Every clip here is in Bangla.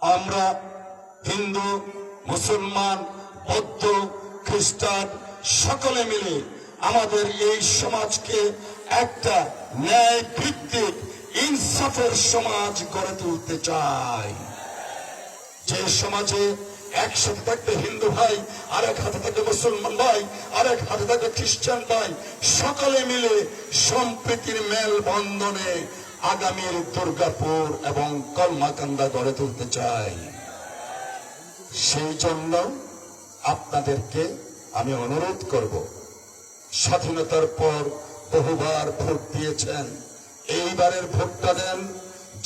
আমরা হিন্দু, মুসলমান, বৌদ্ধ, খ্রিস্টান সকলে মিলে আমাদের এই সমাজকে একটা ন্যায় ভিত্তিক ইনসাফের সমাজ গড়ে তুলতে চাই, যে সমাজে একসাথে থাকবে হিন্দু ভাই, আরেক হাতে থাকবে মুসলমান ভাই, আরেক হাতে থাকবে খ্রিস্টান ভাই, সকলে মিলে সম্প্রীতির মেল বন্ধনে আগামীর দুর্গাপুর এবং কলমাকান্দা গড়ে তুলতে চাই। সেই জন্য আপনাদেরকে আমি অনুরোধ করব, স্বাধীনতার পর বহুবার ভোট দিয়েছেন, এইবারের ভোটটা দেন,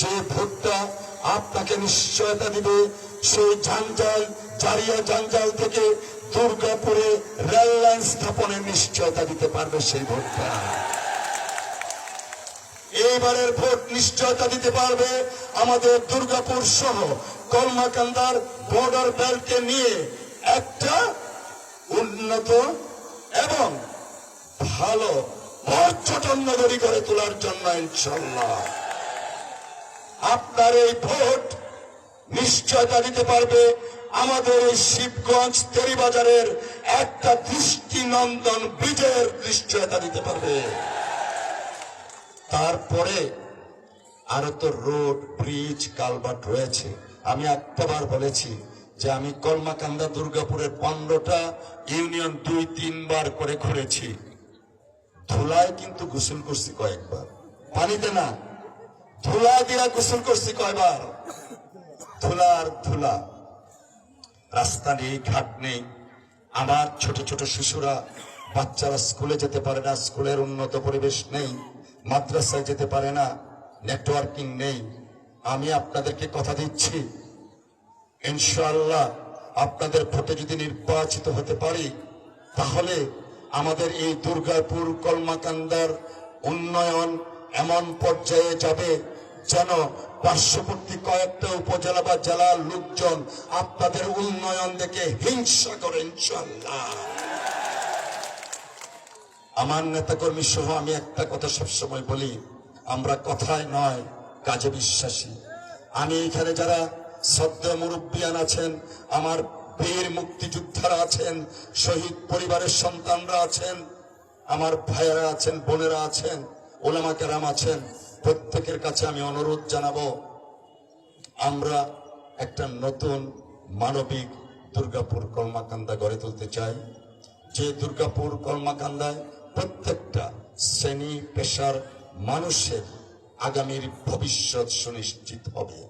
যে ভোটটা আপনাকে নিশ্চয়তা দিবে সেই জঞ্জাল, জারিয়া জঞ্জাল থেকে দুর্গাপুরে রেল লাইন স্থাপনের নিশ্চয়তা দিতে পারবে সেই ভোটটা। এইবারের ভোট নিশ্চয়তা দিতে পারবে আমাদের দুর্গাপুর সহ কলমাকান্দার বর্ডার বেল্টকে নিয়ে একটা উন্নত এবং ভালো পর্যটন নগরী গড়ে তোলার জন্য ইনশাআল্লাহ। আপনার এই ভোট নিশ্চয়তা দিতে পারবে আমাদের এই শিবগঞ্জ তেরিবাজারের একটা দৃষ্টিনন্দন ব্রিজের নিশ্চয়তা দিতে পারবে। তারপরে আরো তো রোড, ব্রিজ, কালভার্ট রয়েছে। আমি একটাবার বলেছি যে আমি কলমাকান্দা দুর্গাপুরের 15টা ইউনিয়ন 2-3 বার করে ঘুরেছি। ধুলায় কিন্তু গোসল করছি কয়েকবার, পানিতে না, ধুলা দিয়া গোসল করছি কয়বার। ধুলার ধুলা, রাস্তা নেই, ঘাট নেই। আমার ছোট ছোট শিশুরা, বাচ্চারা স্কুলে যেতে পারে না, স্কুলের উন্নত পরিবেশ নেই, মাদ্রাসায় যেতে পারে না, নেটওয়ার্কিং নেই। আমি আপনাদেরকে কথা দিচ্ছি, ইনশাআল্লাহ আপনাদের ভোটে যদি নির্বাচিত হতে পারি, তাহলে আমাদের এই দুর্গাপুর কলমাকান্দার উন্নয়ন এমন পর্যায়ে যাবে যেন পার্শ্ববর্তী কয়েকটা উপজেলা বা জেলার লোকজন আপনাদের উন্নয়ন দেখে হিংসা করে ইনশাআল্লাহ। আমার নেতাকর্মী সহ আমি একটা কথা সবসময় বলি, আমরা কথায় নয় কাজে বিশ্বাসী। আমি এখানে যারা শ্রদ্ধেয় মুরব্বিয়ান আছেন, আমার বীর মুক্তিযোদ্ধারা আছেন, শহীদ পরিবারের সন্তানরা আছেন, আমার ভাইয়েরা আছেন, বোনেরা আছেন, ওলামা কেরাম আছেন, প্রত্যেকের কাছে আমি অনুরোধ জানাবো, আমরা একটা নতুন মানবিক দুর্গাপুর কলমাকান্দা গড়ে তুলতে চাই, যে দুর্গাপুর কলমাকান্দায় প্রত্যেকটা শ্রেণী পেশার মানুষের আগামীর ভবিষ্যৎ সুনিশ্চিত হবে।